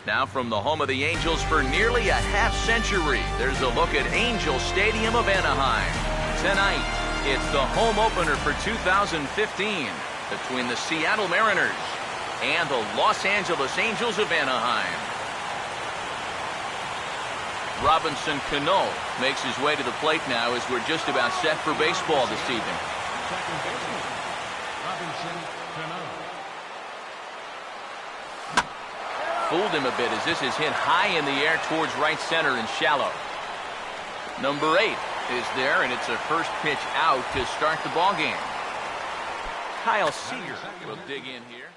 Now from the home of the Angels for nearly a half-century, there's a look at Angel Stadium of Anaheim. Tonight, it's the home opener for 2015 between the Seattle Mariners and the Los Angeles Angels of Anaheim. Robinson Cano makes his way to the plate now as we're just about set for baseball this evening. Second baseman, Robinson Cano. Fooled him a bit as this is hit high in the air towards right center and shallow. Number 8 is there, and it's a first pitch out to start the ball game. Kyle Seager will dig in here.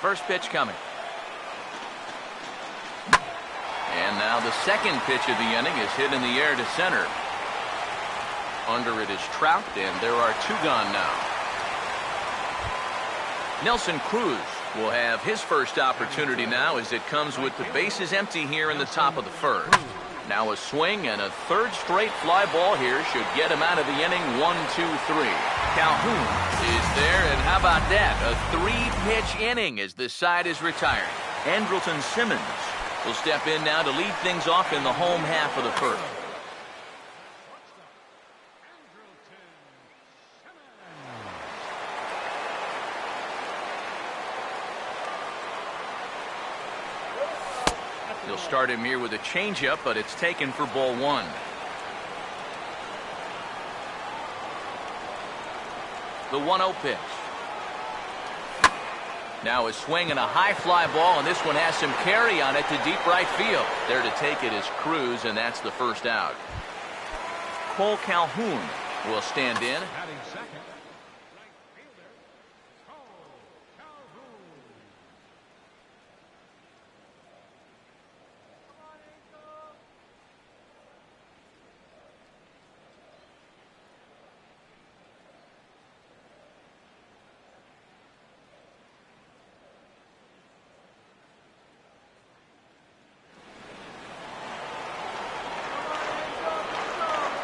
First pitch coming. And now the second pitch of the inning is hit in the air to center. Under it is Trout, and there are 2 gone now. Nelson Cruz will have his first opportunity now as it comes with the bases empty here in the top of the first. Now a swing and a third straight fly ball here should get him out of the inning. 1-2-3. Calhoun is there, and how about that? A 3-pitch inning as this side is retired. Andrelton Simmons will step in now to lead things off in the home half of the first. He'll start him here with a changeup, but it's taken for ball 1. The 1-0 pitch. Now a swing and a high fly ball, and this one has some carry on it to deep right field. There to take it is Cruz, and that's the first out. Cole Calhoun will stand in.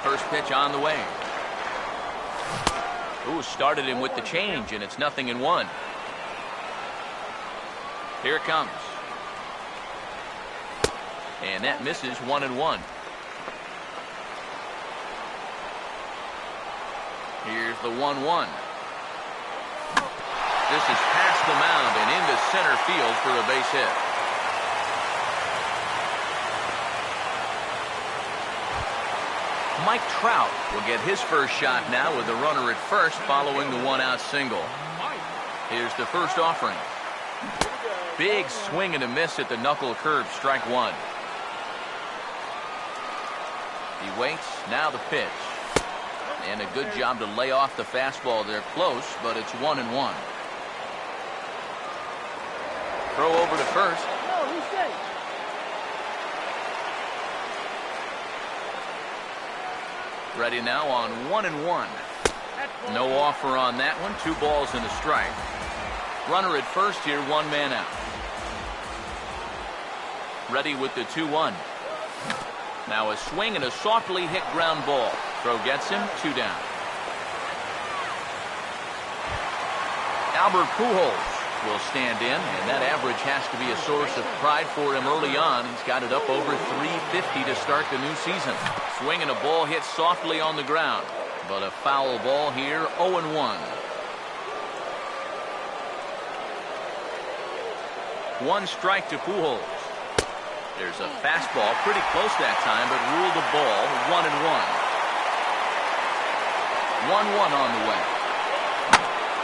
First pitch on the way. Ooh, started him with the change, and it's 0-1. Here it comes. And that misses. 1-1. Here's the 1-1. This is past the mound and into center field for a base hit. Mike Trout will get his first shot now with the runner at first following the 1-out single. Here's the first offering. Big swing and a miss at the knuckle curve, strike 1. He waits, now the pitch. And a good job to lay off the fastball there close, but it's 1-1. Throw over to first. Ready now on 1-1. No offer on that one. 2 balls and a strike. Runner at first here, 1 man out. Ready with the 2-1. Now a swing and a softly hit ground ball. Throw gets him, 2 down. Albert Pujols will stand in, and that average has to be a source of pride for him early on. He's got it up over 350 to start the new season. Swing and a ball hit softly on the ground, but a foul ball here. 0-1. One strike to Pujols. There's a fastball, pretty close that time, but ruled a ball. 1-1. 1-1 on the way.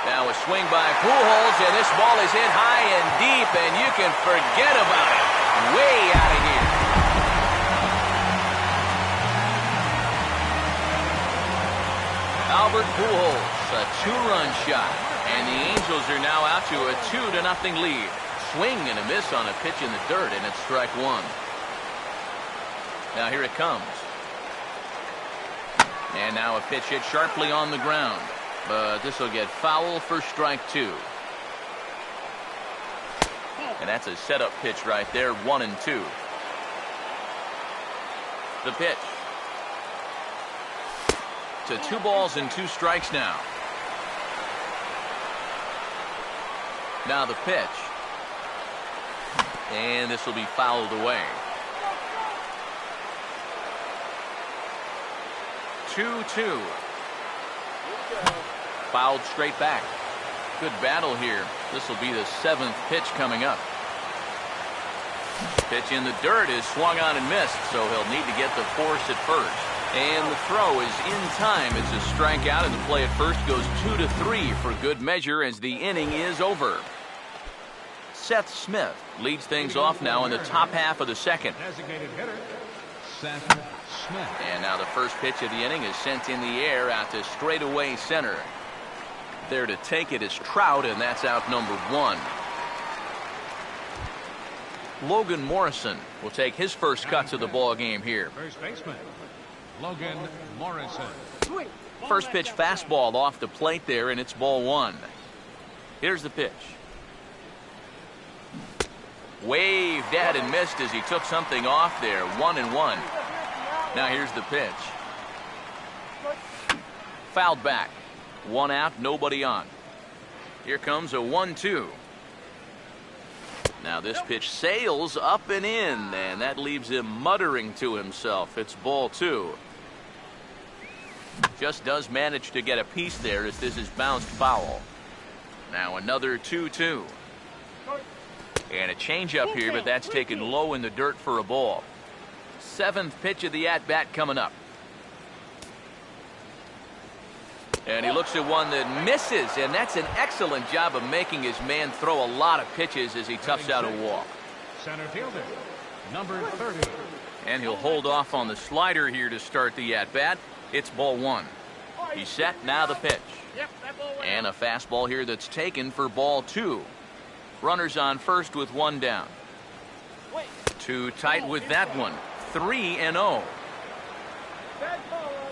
Now a swing by Pujols, and this ball is hit high and deep, and you can forget about it. Way out of here. Albert Pujols, a 2-run shot, and the Angels are now out to a 2-0 lead. Swing and a miss on a pitch in the dirt, and it's strike 1. Now here it comes. And now a pitch hit sharply on the ground. But this will get foul for strike 2. And that's a setup pitch right there, 1-2. The pitch. to 2 balls and 2 strikes now. Now the pitch. And this will be fouled away. 2-2. Fouled straight back. Good battle here. This will be the 7th pitch coming up. Pitch in the dirt is swung on and missed, so he'll need to get the force at first. And the throw is in time. It's a strikeout, and the play at first goes 2-3 for good measure as the inning is over. Seth Smith leads things off now in the top half of the second. Designated hitter, Seth Smith. And now the first pitch of the inning is sent in the air out to straightaway center. There to take it is Trout, and that's out number 1. Logan Morrison will take his first cut to the ball game here. First baseman, Logan Morrison. First pitch fastball off the plate there, and it's ball 1. Here's the pitch. Waved at and missed as he took something off there. 1-1. Now here's the pitch. Fouled back. 1 out, nobody on. Here comes a 1-2. Now this pitch sails up and in, and that leaves him muttering to himself. It's ball 2. Just does manage to get a piece there as this is bounced foul. Now another 2-2. And a changeup here, but that's taken low in the dirt for a ball. 7th pitch of the at-bat coming up. And he looks at one that misses, and that's an excellent job of making his man throw a lot of pitches as he toughs out a walk. Center fielder, number 30. And he'll hold off on the slider here to start the at-bat. It's ball 1. He's set, now the pitch. And a fastball here that's taken for ball 2. Runners on first with 1 down. Too tight with that one. 3-0.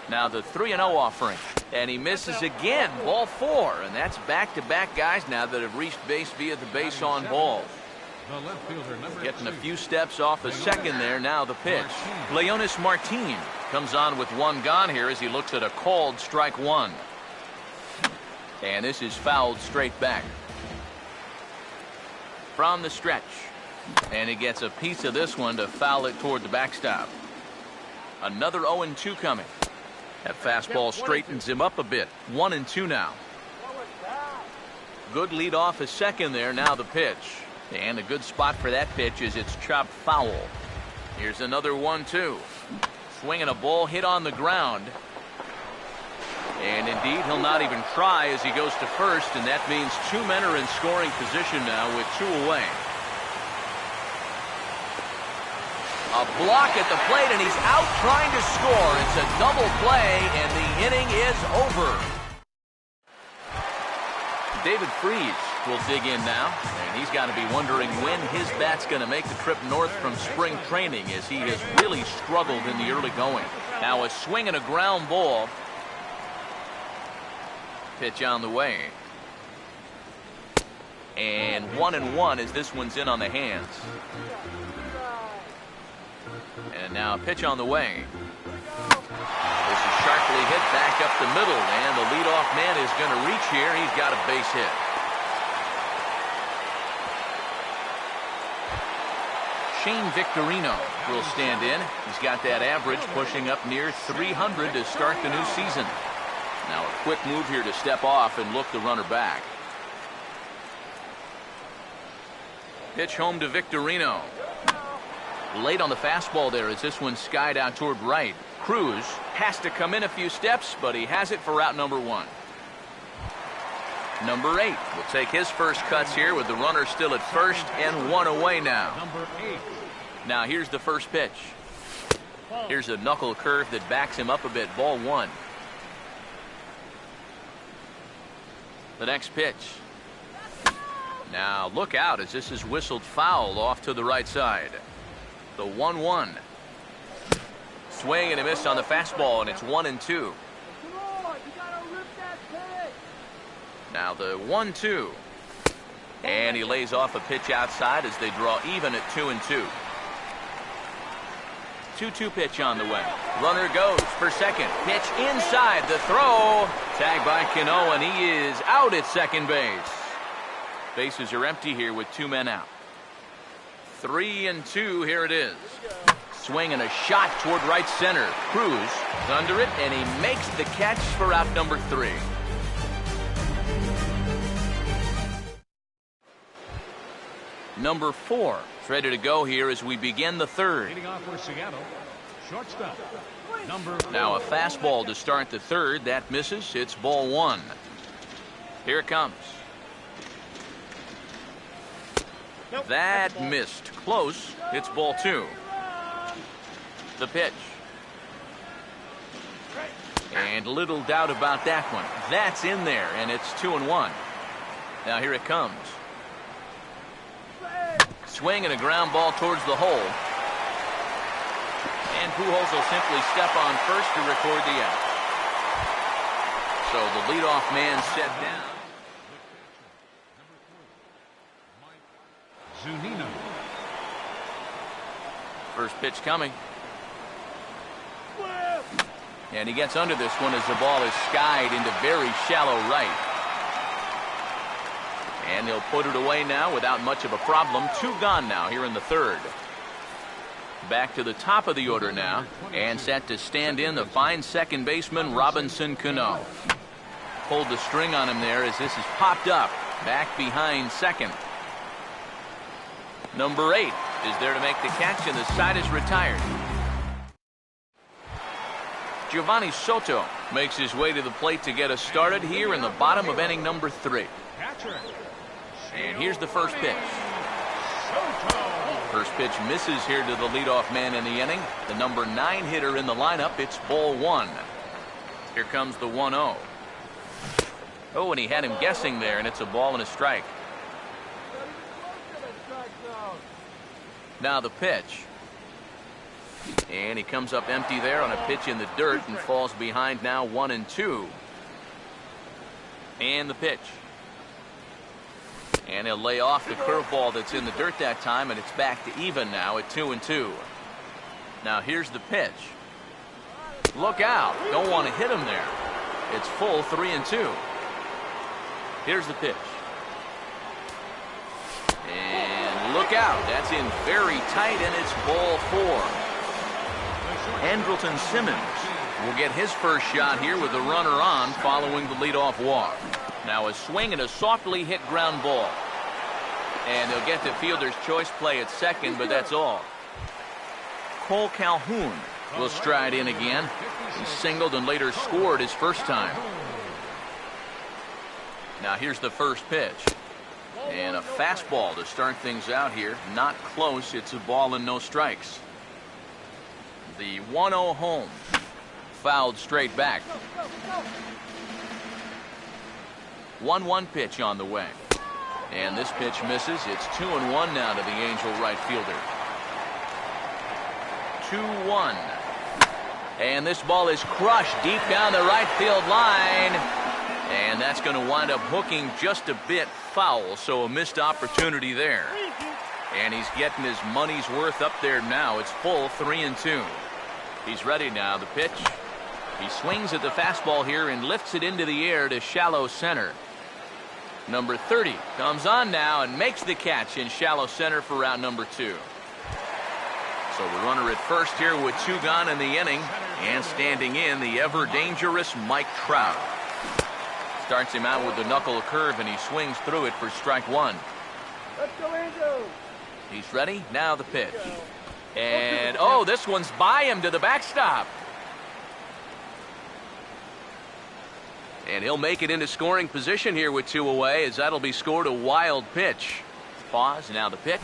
Now the 3-0 offering. And he misses again. Ball 4. And that's back-to-back guys now that have reached base via the base on balls. The left fielder, number Getting a 2. few steps off the second there. Now the pitch. Leonis Martin comes on with 1 gone here as he looks at a called strike 1. And this is fouled straight back. From the stretch. And he gets a piece of this one to foul it toward the backstop. Another 0-2 coming. That fastball straightens him up a bit. 1-2 now. Good lead off his second there. Now the pitch. And a good spot for that pitch is it's chopped foul. Here's another 1-2. Swinging a ball hit on the ground. And indeed, he'll not even try as he goes to first, and that means 2 men are in scoring position now with 2 away. A block at the plate, and he's out trying to score. It's a double play, and the inning is over. David Freese will dig in now, and he's got to be wondering when his bat's going to make the trip north from spring training as he has really struggled in the early going. Now a swing and a ground ball. Pitch on the way. And 1-1 as this one's in on the hands. And now a pitch on the way. This is sharply hit back up the middle, and the leadoff man is going to reach here. He's got a base hit. Shane Victorino will stand in. He's got that average pushing up near 300 to start the new season. Now a quick move here to step off and look the runner back. Pitch home to Victorino. Late on the fastball there as this one skied out toward right. Cruz has to come in a few steps, but he has it for out number 1. Number 8 will take his first cuts here with the runner still at first and 1 away now. Number 8. Now here's the first pitch. Here's a knuckle curve that backs him up a bit. Ball 1. The next pitch. Now look out as this is whistled foul off to the right side. The 1-1. Swing and a miss on the fastball, and it's 1-2. Now the 1-2. And he lays off a pitch outside as they draw even at 2-2. 2-2 pitch on the way. Runner goes for second. Pitch inside the throw. Tagged by Cano, and he is out at second base. Bases are empty here with 2 men out. 3-2, here it is. Swing and a shot toward right center. Cruz is under it, and he makes the catch for out number 3. Number 4 is ready to go here as we begin the third. Leading off for Seattle, shortstop, number 4. Now a fastball to start the third. That misses. It's ball 1. Here it comes. That missed. Close. It's ball 2. The pitch. And little doubt about that one. That's in there, and it's 2-1. Now here it comes. Swing and a ground ball towards the hole. And Pujols will simply step on first to record the out. So the leadoff man set down. Zunino. First pitch coming. And he gets under this one as the ball is skied into very shallow right. And he'll put it away now without much of a problem. 2 gone now here in the third. Back to the top of the order now. And set to stand in the fine second baseman Robinson Cano. Pulled the string on him there as this is popped up. Back behind second. Number 8 is there to make the catch, and the side is retired. Giovanni Soto makes his way to the plate to get us started here in the bottom of inning number 3. And here's the first pitch. First pitch misses here to the leadoff man in the inning. The number 9 hitter in the lineup. It's ball 1. Here comes the 1-0. Oh, and he had him guessing there, and it's a ball and a strike. Now the pitch. And he comes up empty there on a pitch in the dirt and falls behind now 1-2. And the pitch. And he'll lay off the curveball that's in the dirt that time, and it's back to even now at 2-2. Now here's the pitch. Look out. Don't want to hit him there. It's full 3-2. Here's the pitch. And look out. That's in very tight, and it's ball 4. Andrelton Simmons will get his first shot here with the runner on following the leadoff walk. Now a swing and a softly hit ground ball. And they'll get the fielder's choice play at second, but that's all. Cole Calhoun will stride in again. He singled and later scored his first time. Now here's the first pitch. And a fastball to start things out here. Not close. It's a ball and no strikes. The 1-0 home. Fouled straight back. 1-1 pitch on the way. And this pitch misses. It's 2-1 now to the Angel right fielder. 2-1. And this ball is crushed deep down the right field line. And that's going to wind up hooking just a bit foul. So a missed opportunity there. And he's getting his money's worth up there now. It's full 3-2. He's ready now. The pitch. He swings at the fastball here and lifts it into the air to shallow center. Number 30 comes on now and makes the catch in shallow center for round number 2. So the runner at first here with 2 gone in the inning. And standing in, the ever dangerous Mike Trout. Starts him out with the knuckle curve, and he swings through it for strike 1. Let's go, Angel. He's ready. Now the pitch. And, oh, this one's by him to the backstop. And he'll make it into scoring position here with 2 away, as that'll be scored a wild pitch. Pause. Now the pitch.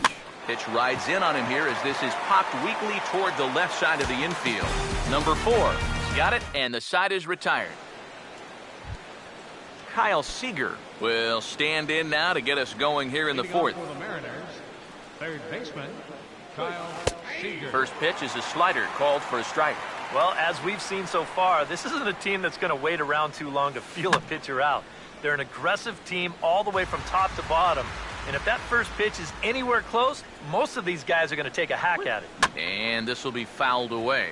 Pitch rides in on him here as this is popped weakly toward the left side of the infield. Number 4. He's got it, and the side is retired. Kyle Seager will stand in now to get us going here in the 4th. For the Mariners, third baseman, Kyle Seager. First pitch is a slider called for a strike. Well, as we've seen so far, this isn't a team that's going to wait around too long to feel a pitcher out. They're an aggressive team all the way from top to bottom. And if that first pitch is anywhere close, most of these guys are going to take a hack at it. And this will be fouled away.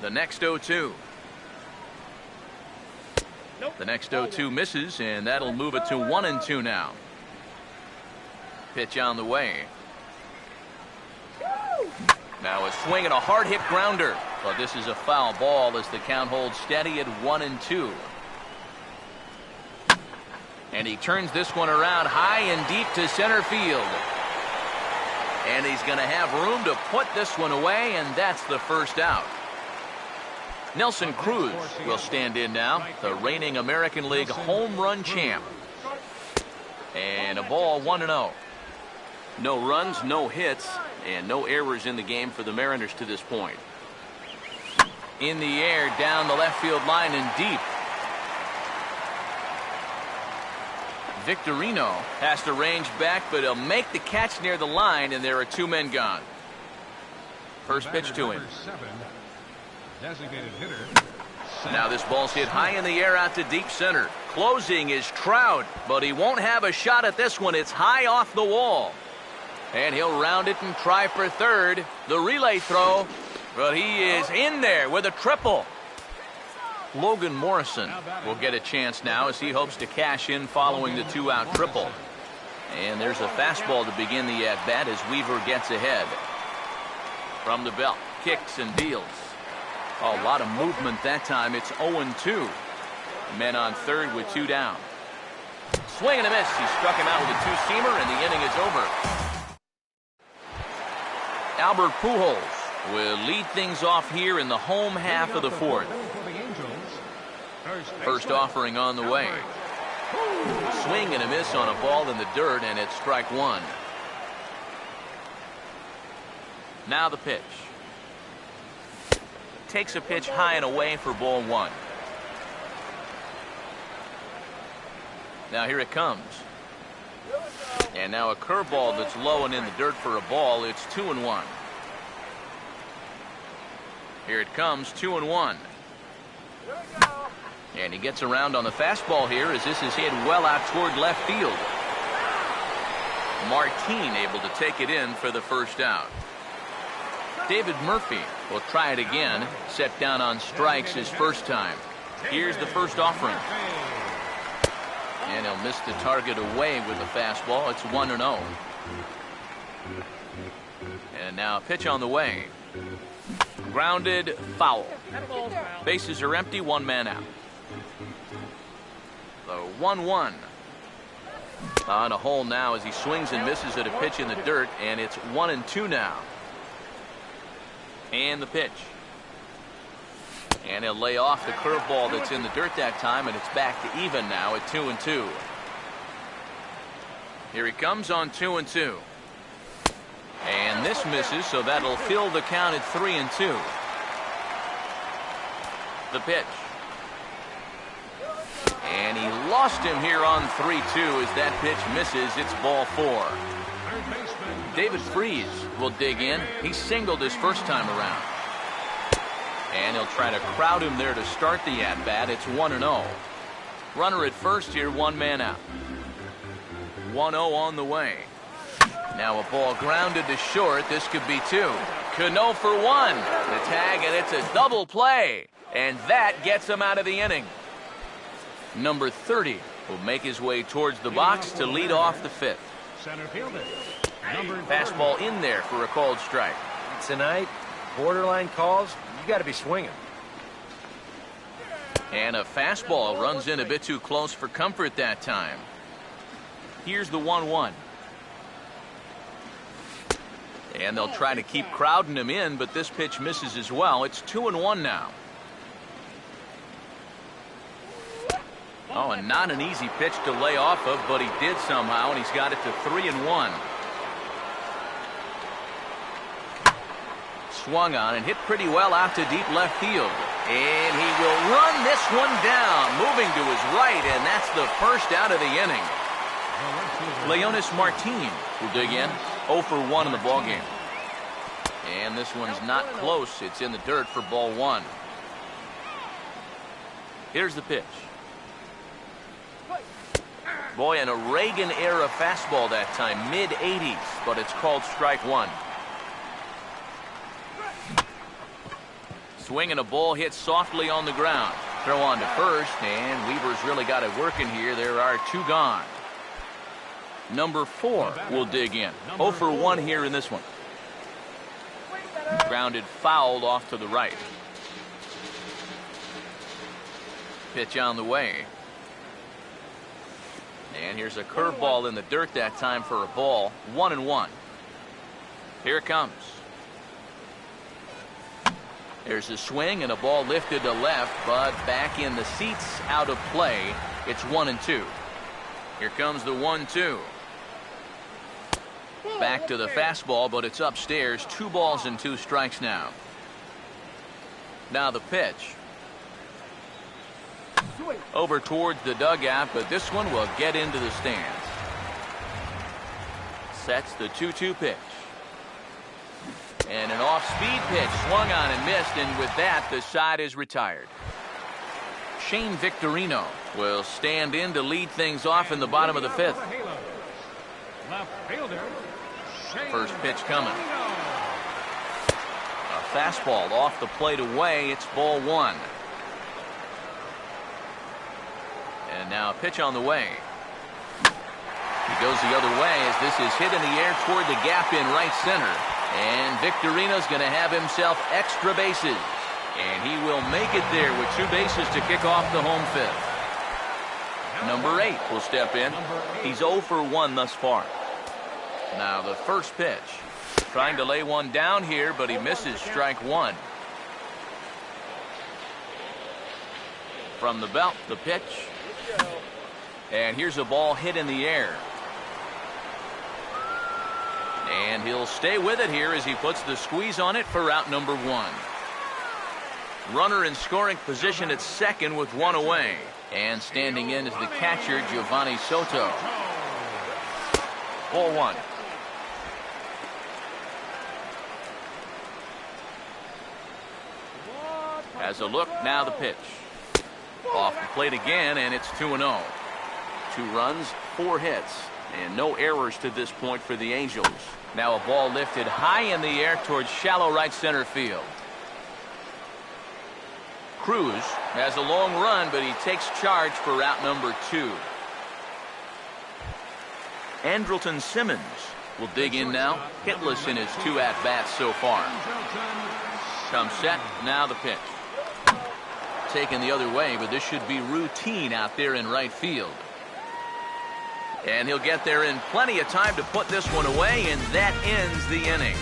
The next 0-2. The next 0-2 misses, and that'll move it to 1-2 now. Pitch on the way. Now a swing and a hard hit grounder. But this is a foul ball as the count holds steady at 1-2. And he turns this one around high and deep to center field. And he's going to have room to put this one away, and that's the first out. Nelson Cruz will stand in now, the reigning American League home run champ. And a ball 1-0. No runs, no hits, and no errors in the game for the Mariners to this point. In the air, down the left field line and deep. Victorino has to range back, but he'll make the catch near the line, and there are two men gone. First pitch to him. Designated hitter. Now this ball's hit high in the air out to deep center. Closing is Trout, but he won't have a shot at this one. It's high off the wall. And he'll round it and try for third. The relay throw, but he is in there with a triple. Logan Morrison will get a chance now as he hopes to cash in following the two-out triple. And there's a fastball to begin the at-bat as Weaver gets ahead. From the belt, kicks and deals. A lot of movement that time. It's 0-2. Men on third with two down. Swing and a miss. He struck him out with a two-seamer, and the inning is over. Albert Pujols will lead things off here in the home half of the fourth. First offering on the way. Swing and a miss on a ball in the dirt, and it's strike one. Now the pitch. Takes a pitch high and away for ball one. Now here it comes. And now a curveball that's low and in the dirt for a ball. It's 2-1. Here it comes, 2-1. And he gets around on the fastball here as this is hit well out toward left field. Martin able to take it in for the first out. David Murphy will try it again. Set down on strikes his first time. Here's the first offering. And he'll miss the target away with the fastball. It's 1-0. And now a pitch on the way. Grounded, foul. Bases are empty, one man out. The 1-1. On a hole now as he swings and misses at a pitch in the dirt, and it's 1-2 now. And the pitch. And he'll lay off the curveball that's in the dirt that time, and it's back to even now at 2-2. Here he comes on 2-2. And this misses, so that'll fill the count at 3-2. The pitch. And he lost him here on 3-2 as that pitch misses. It's ball four. David Freese will dig in. He singled his first time around. And he'll try to crowd him there to start the at-bat. It's 1-0. Runner at first here, one man out. 1-0 on the way. Now a ball grounded to short. This could be two. Cano for one. The tag, and it's a double play. And that gets him out of the inning. Number 30 will make his way towards the box to lead off the fifth. Center fielder. Fastball in there for a called strike. Tonight, borderline calls, you got to be swinging. And a fastball runs in a bit too close for comfort that time. Here's the 1-1. And they'll try to keep crowding him in, but this pitch misses as well. It's 2-1 now. Oh, and not an easy pitch to lay off of, but he did somehow, and he's got it to 3-1. Swung on and hit pretty well out to deep left field. And he will run this one down, moving to his right, and that's the first out of the inning. Leonis Martin will dig in, 0 for 1 in the ballgame. And this one's not close. It's in the dirt for ball one. Here's the pitch. Boy, an Reagan-era fastball that time, mid-80s, but it's called strike one. Swinging a ball hit softly on the ground. Throw on to first, and Weaver's really got it working here. There are two gone. Number 4 will dig in. 0 for 1 here in this one. Grounded fouled off to the right. Pitch on the way. And here's a curveball in the dirt that time for a ball. 1-1. Here it comes. There's a swing and a ball lifted to left, but back in the seats, out of play. It's 1-2. Here comes the 1-2. Back to the fastball, but it's upstairs. 2 balls and 2 strikes now. Now the pitch. Over towards the dugout, but this one will get into the stands. Sets the 2-2 pitch. And an off-speed pitch swung on and missed, and with that, the side is retired. Shane Victorino will stand in to lead things off in the bottom of the 5th. Left fielder. First pitch coming. A fastball off the plate away. It's ball 1. And now a pitch on the way. He goes the other way as this is hit in the air toward the gap in right center. And Victorino's going to have himself extra bases. And he will make it there with 2 bases to kick off the home 5th. Number 8 will step in. He's 0 for 1 thus far. Now the first pitch. Trying to lay one down here, but he misses strike 1. From the belt, the pitch. And here's a ball hit in the air. And he'll stay with it here as he puts the squeeze on it for out number 1. Runner in scoring position at second with 1 away. And standing in is the catcher, Giovanni Soto. Ball 1. Has a look, now the pitch. Off the plate again, and it's 2-0. 2 runs, 4 hits, and no errors to this point for the Angels. Now a ball lifted high in the air towards shallow right center field. Cruz has a long run, but he takes charge for out number 2. Andrelton Simmons will dig in now, hitless in his 2 at-bats so far. Comes set, now the pitch. Taken the other way, but this should be routine out there in right field. And he'll get there in plenty of time to put this one away, and that ends the inning.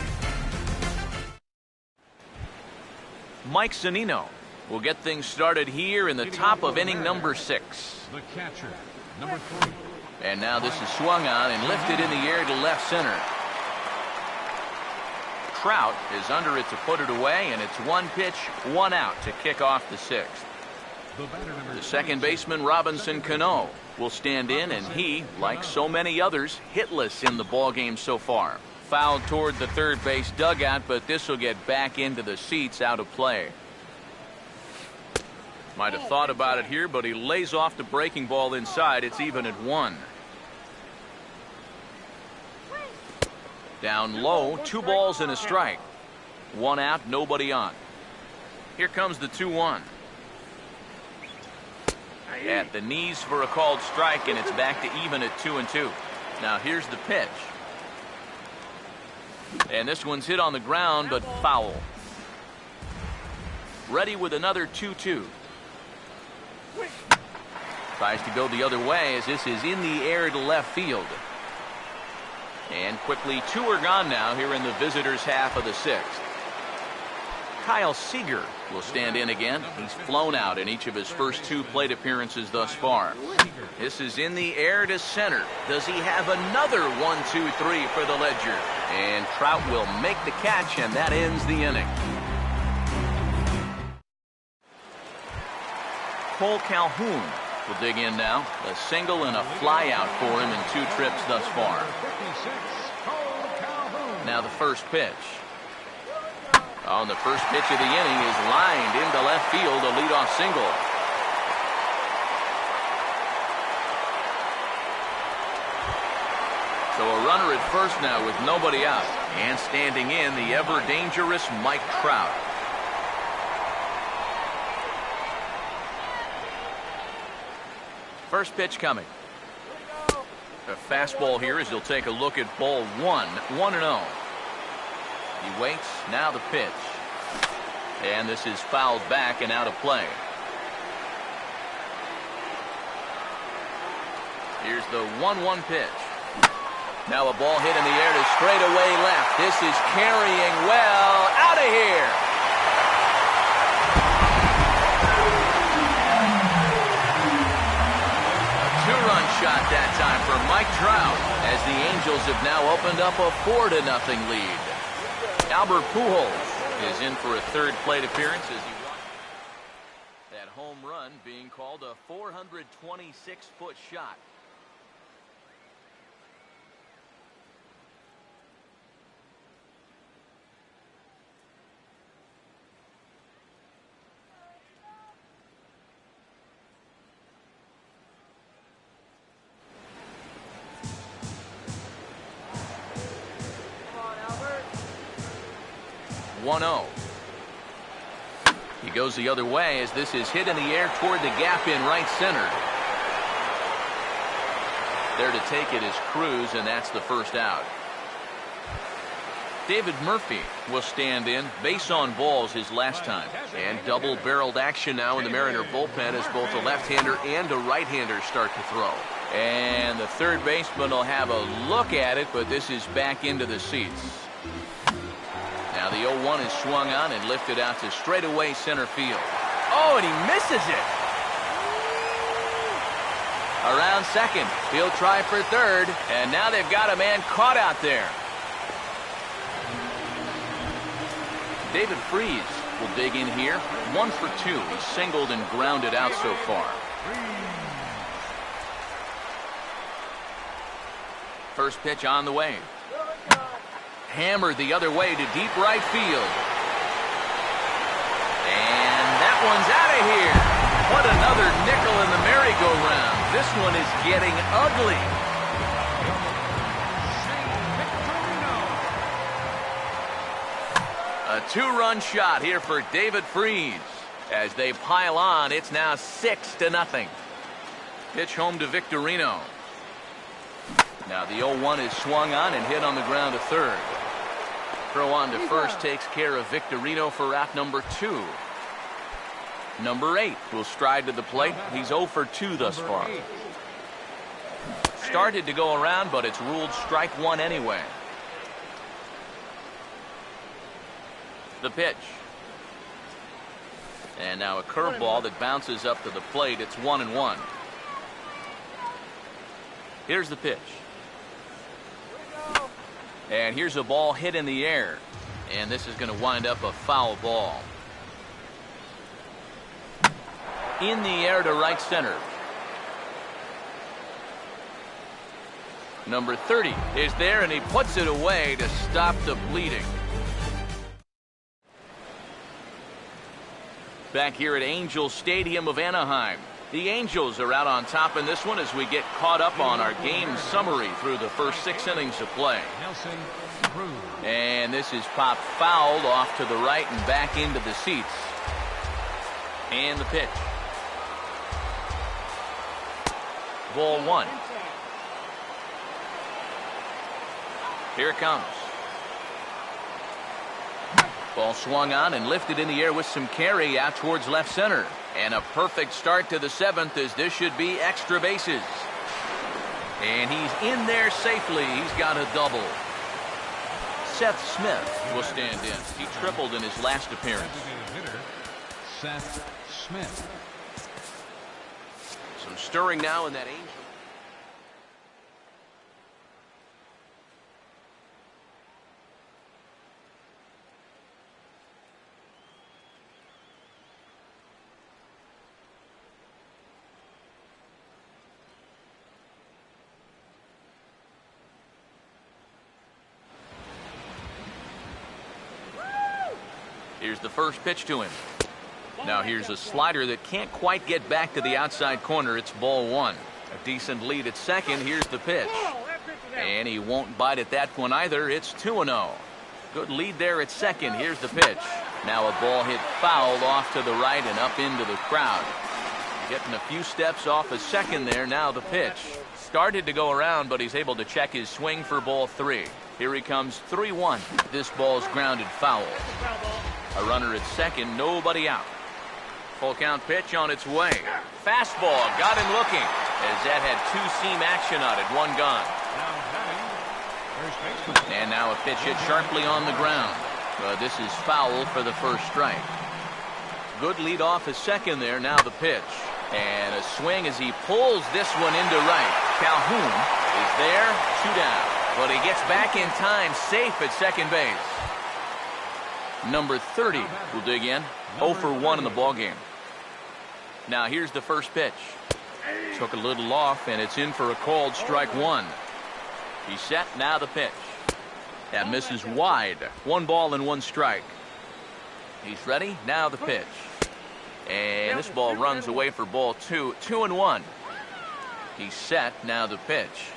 Mike Zunino will get things started here in the top of inning number 6. The catcher, number 3. And now this is swung on and lifted in the air to left center. Trout is under it to put it away, and it's 1 pitch, 1 out to kick off the 6th. The second baseman, Robinson Cano, will stand in, and he, like so many others, hitless in the ballgame so far. Fouled toward the third base dugout, but this will get back into the seats, out of play. Might have thought about it here, but he lays off the breaking ball inside. It's even at 1. Down low, 2 balls and a strike. 1 out, nobody on. Here comes the 2-1. At the knees for a called strike, and it's back to even at 2-2. Now here's the pitch. And this one's hit on the ground, but foul. Ready with another 2-2. Tries to go the other way as this is in the air to left field. And quickly 2 are gone now here in the visitors' half of the 6th. Kyle Seager will stand in again. He's flown out in each of his first 2 plate appearances thus far. This is in the air to center. Does he have another 1-2-3 for the Ledger? And Trout will make the catch, and that ends the inning. Cole Calhoun will dig in now. A single and a fly out for him in 2 trips thus far. Now the first pitch. On the first pitch of the inning is lined into left field, a leadoff single. So a runner at first now with nobody out. And standing in, the ever-dangerous Mike Trout. First pitch coming. A fastball here as he'll take a look at ball 1, 1-0. He waits, now the pitch. And this is fouled back and out of play. Here's the 1-1 pitch. Now a ball hit in the air to straightaway left. This is carrying well. Out of here. A two-run shot that time for Mike Trout as the Angels have now opened up a 4-0 lead. Albert Pujols is in for a third plate appearance as he watches that home run being called a 426-foot shot. Come on, Albert. 1-0. He goes the other way as this is hit in the air toward the gap in right center. There to take it is Cruz, and that's the first out. David Murphy will stand in. Base on balls his last time. And double-barreled action now in the Mariner bullpen as both a left-hander and a right-hander start to throw. And the third baseman will have a look at it, but this is back into the seats. Now the 0-1 is swung on and lifted out to straightaway center field. Oh, and he misses it. Around second. He'll try for third, and now they've got a man caught out there. David Freese will dig in here. 1 for 2. He's singled and grounded out so far. First pitch on the way. Hammered the other way to deep right field. And that one's out of here. What another nickel in the merry-go-round. This one is getting ugly. A two-run shot here for David Freese. As they pile on, it's now 6-0. Pitch home to Victorino. Now the 0-1 is swung on and hit on the ground to third. Throw on to first takes care of Victorino for out number 2. Number 8 will stride to the plate. He's 0 for 2 thus far. Started to go around, but it's ruled strike 1 anyway. The pitch. And now a curveball that bounces up to the plate. It's 1-1. Here's the pitch. And here's a ball hit in the air. And this is going to wind up a foul ball. In the air to right center. Number 30 is there, and he puts it away to stop the bleeding. Back here at Angels Stadium of Anaheim. The Angels are out on top in this one as we get caught up on our game summary through the first 6 innings of play. And this is popped fouled off to the right and back into the seats. And the pitch. Ball 1. Here it comes. Ball swung on and lifted in the air with some carry out towards left center. And a perfect start to the 7th as this should be extra bases. And he's in there safely. He's got a double. Seth Smith will stand in. He tripled in his last appearance. Seth Smith. Some stirring now in that Angel. Here's the first pitch to him. Now here's a slider that can't quite get back to the outside corner. It's ball 1. A decent lead at second. Here's the pitch. And he won't bite at that one either. It's 2-0. Good lead there at second. Here's the pitch. Now a ball hit foul off to the right and up into the crowd. Getting a few steps off a second there. Now the pitch. Started to go around, but he's able to check his swing for ball 3. Here he comes, 3-1. This ball's grounded foul. A runner at second, nobody out. Full count pitch on its way. Fastball, got him looking, as that had two-seam action on it, one gone. And now a pitch hit sharply on the ground. This is foul for the first strike. Good lead off a second there, now the pitch. And a swing as he pulls this one into right. Calhoun is there, 2 down. But he gets back in time, safe at second base. Number 30 will dig in, 0 for 1 in the ballgame. Now here's the first pitch. Took a little off, and it's in for a called strike 1. He's set, now the pitch. That misses wide. 1 ball and 1 strike. He's ready, now the pitch. And this ball runs away for ball 2, 2-1. He's set, now the pitch.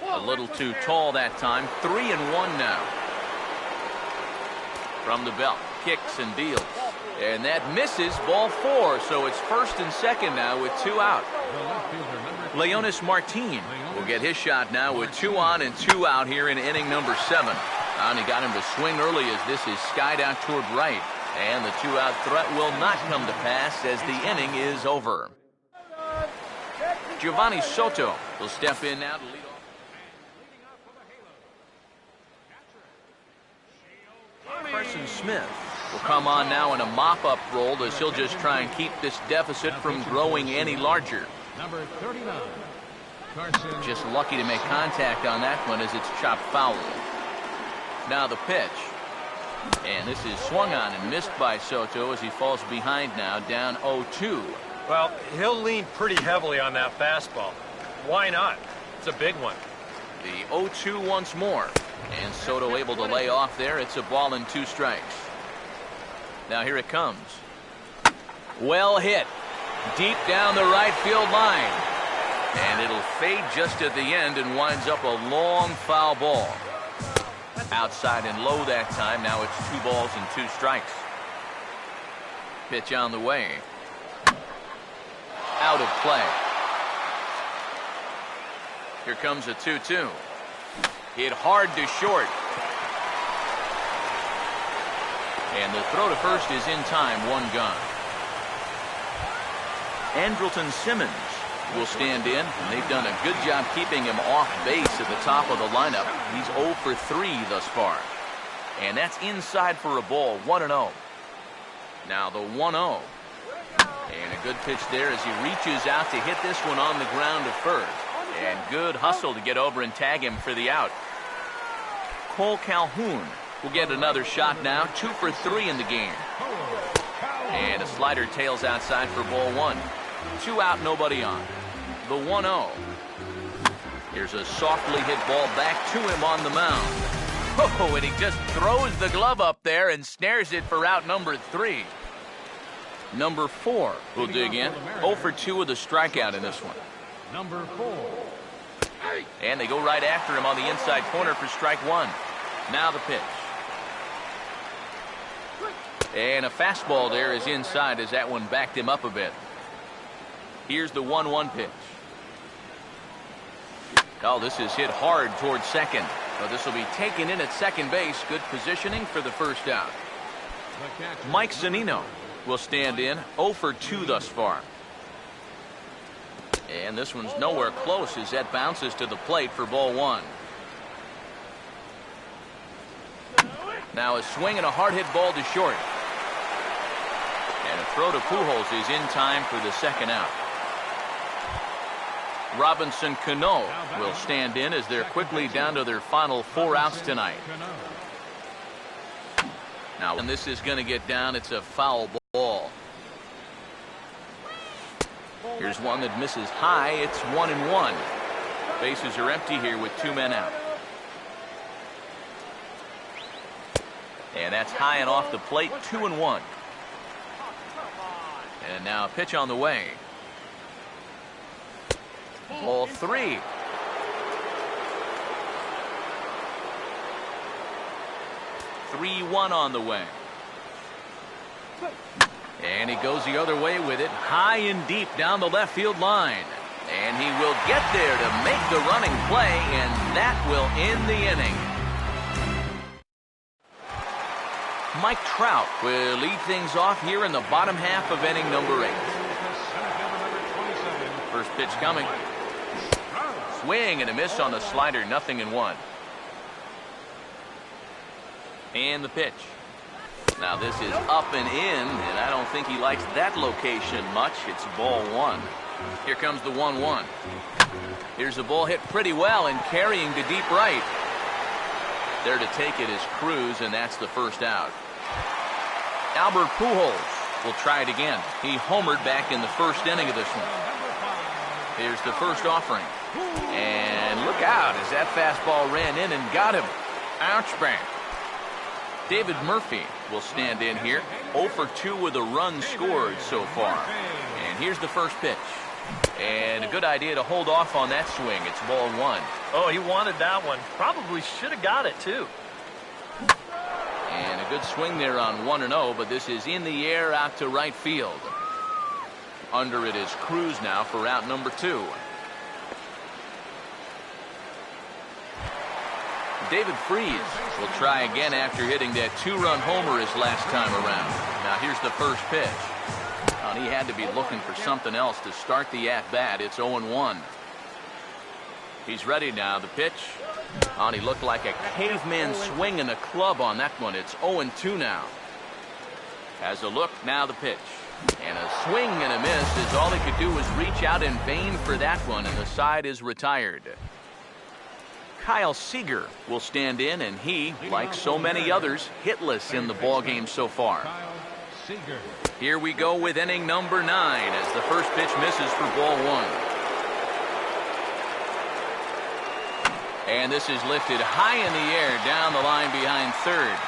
A little too tall that time, 3-1 now. From the belt, kicks and deals. And that misses, ball 4, so it's first and second now with 2 out. Leonis Martin will get his shot now with 2 on and 2 out here in inning number 7. And he got him to swing early as this is skied out toward right. And the 2-out threat will not come to pass as the inning is over. Giovanni Soto will step in now to lead off. Carson Smith will come on now in a mop-up role as he'll just try and keep this deficit from growing any larger. Number 39, Carson. Just lucky to make contact on that one as it's chopped foul. Now the pitch. And this is swung on and missed by Soto as he falls behind now, down 0-2. Well, he'll lean pretty heavily on that fastball. Why not? It's a big one. The 0-2 once more. And Soto able to lay off there. It's a ball and 2 strikes. Now here it comes. Well hit. Deep down the right field line. And it'll fade just at the end and winds up a long foul ball. Outside and low that time. Now it's 2 balls and 2 strikes. Pitch on the way. Out of play. Here comes a 2-2. Hit hard to short. And the throw to first is in time, 1 gone. Andrelton Simmons will stand in, and they've done a good job keeping him off base at the top of the lineup. He's 0 for 3 thus far. And that's inside for a ball, 1-0. Now the 1-0. And a good pitch there as he reaches out to hit this one on the ground to first. And good hustle to get over and tag him for the out. Cole Calhoun will get another shot now, 2 for 3 in the game. And a slider tails outside for ball 1. 2 out, nobody on. The 1-0. Here's a softly hit ball back to him on the mound. Oh, and he just throws the glove up there and snares it for out number 3. Number 4 will dig in. 0 for 2 with a strikeout in this one. Number 4. And they go right after him on the inside corner for strike 1. Now the pitch. And a fastball there is inside as that one backed him up a bit. Here's the 1-1 pitch. Oh, this is hit hard towards second. But this will be taken in at second base. Good positioning for the first out. Mike Zunino will stand in, 0 for 2 thus far. And this one's nowhere close as that bounces to the plate for ball 1. Now a swing and a hard hit ball to short. And a throw to Pujols is in time for the second out. Robinson Cano will stand in as they're quickly down to their final 4 outs tonight. Now, when this is going to get down, it's a foul ball. Here's one that misses high. It's 1-1. Bases are empty here with 2 men out. And that's high and off the plate, 2-1. And now a pitch on the way. Ball 3. 3-1 on the way. And he goes the other way with it, high and deep down the left field line. And he will get there to make the running play, and that will end the inning. Mike Trout will lead things off here in the bottom half of inning number 8. First pitch coming. Swing and a miss on the slider, 0-1. And the pitch. Now this is up and in, and I don't think he likes that location much. It's ball 1. Here comes the 1-1. Here's the ball hit pretty well and carrying to deep right. There to take it is Cruz, and that's the first out. Albert Pujols will try it again. He homered back in the first inning of this one. Here's the first offering. And look out as that fastball ran in and got him. Ouch bang. David Murphy will stand in here. 0 for 2 with a run scored so far. And here's the first pitch. And a good idea to hold off on that swing. It's ball 1. Oh, he wanted that one. Probably should have got it, too. And a good swing there on 1-0, but this is in the air out to right field. Under it is Cruz now for out number 2. David Freese will try again after hitting that 2-run homer his last time around. Now here's the first pitch. And he had to be looking for something else to start the at-bat. It's 0-1. He's ready now. The pitch. And he looked like a caveman swinging a club on that one. It's 0-2 now. Has a look. Now the pitch. And a swing and a miss as all he could do was reach out in vain for that one, and the side is retired. Kyle Seager will stand in, and he, like so many others, hitless in the ballgame so far. Here we go with inning number 9 as the first pitch misses for ball 1. And this is lifted high in the air down the line behind third.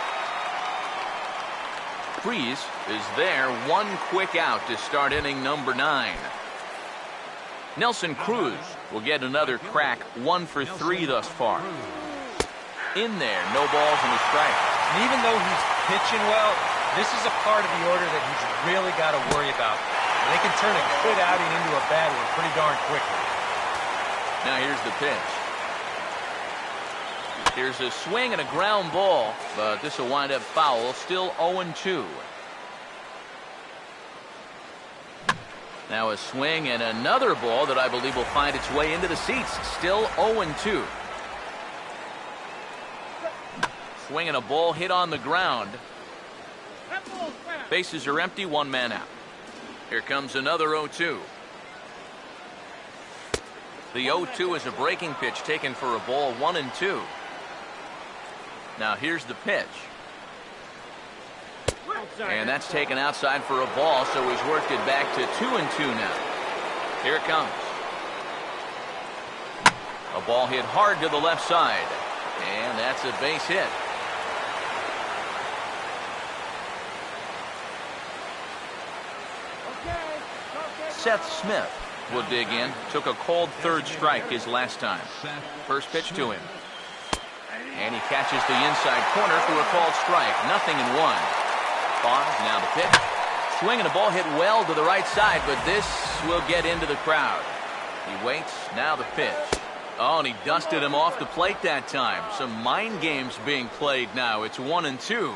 Freese is there, one quick out to start inning number 9. Nelson Cruz will get another crack, 1 for 3 thus far. In there, no balls and a strike. And even though he's pitching well, this is a part of the order that he's really got to worry about. They can turn a good outing into a bad one pretty darn quickly. Now here's the pitch. Here's a swing and a ground ball, but this will wind up foul. Still 0-2. Now a swing and another ball that I believe will find its way into the seats. Still 0-2. Swing and a ball hit on the ground. Bases are empty, 1 man out. Here comes another 0-2. The 0-2 is a breaking pitch taken for a ball, 1-2. Now here's the pitch. And that's taken outside for a ball, so he's worked it back to 2-2 now. Here it comes. A ball hit hard to the left side. And that's a base hit. Seth Smith will dig in. Took a cold third strike his last time. First pitch to him. And he catches the inside corner for a called strike. 0-1. Pause, now the pitch. Swing and a ball hit well to the right side, but this will get into the crowd. He waits, now the pitch. Oh, and he dusted him off the plate that time. Some mind games being played now. It's 1-2.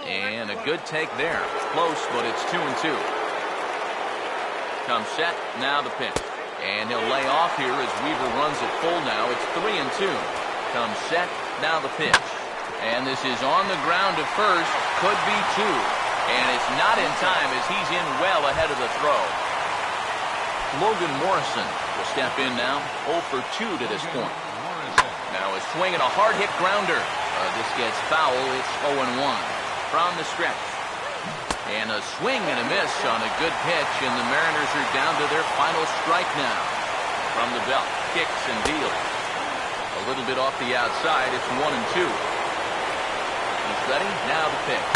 And a good take there. Close, but it's 2-2. Comes set, now the pitch. And he'll lay off here as Weaver runs it full now. It's 3-2. Comes set, now the pitch. And this is on the ground to first. Could be 2. And it's not in time as he's in well ahead of the throw. Logan Morrison will step in now. 0 for 2 to this point. Now a swing and a hard hit grounder. This gets foul. It's 0-1 from the stretch. And a swing and a miss on a good pitch, and the Mariners are down to their final strike now. From the belt, kicks and deals. A little bit off the outside. It's 1-2. He's ready. Now the pitch.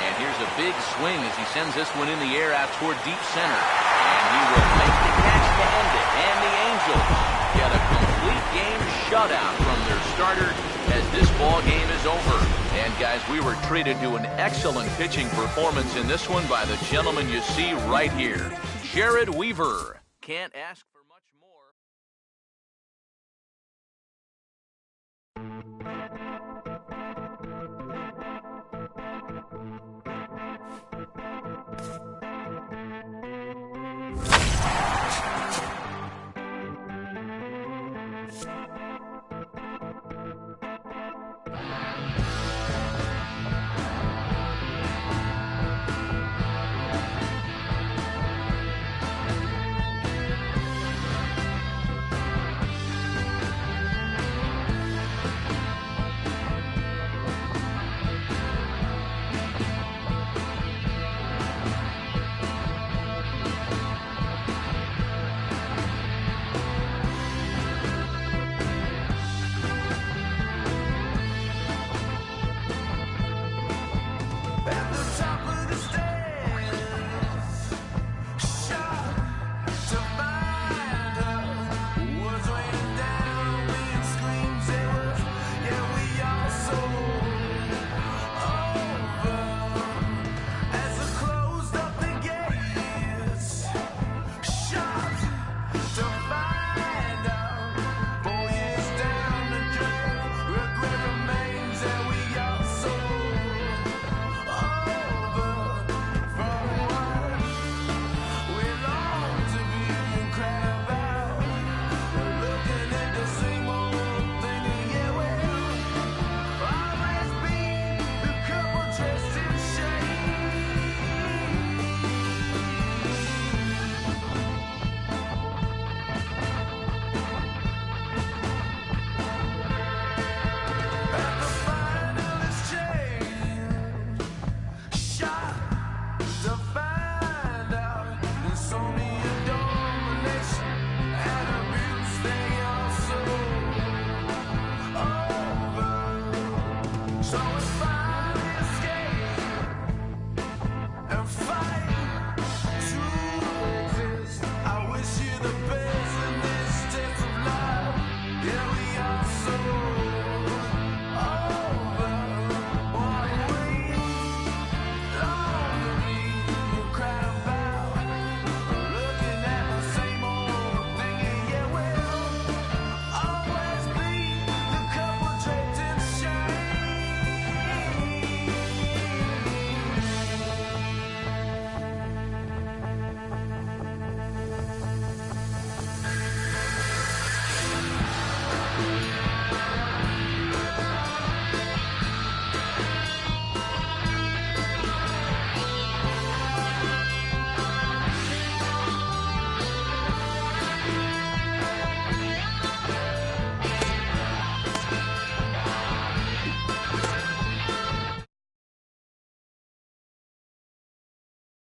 And here's a big swing as he sends this one in the air out toward deep center. And he will make the catch to end it. And the Angels get a complete game shutout from their starter as this ball game is over. And guys, we were treated to an excellent pitching performance in this one by the gentleman you see right here, Jared Weaver. Can't ask for much more.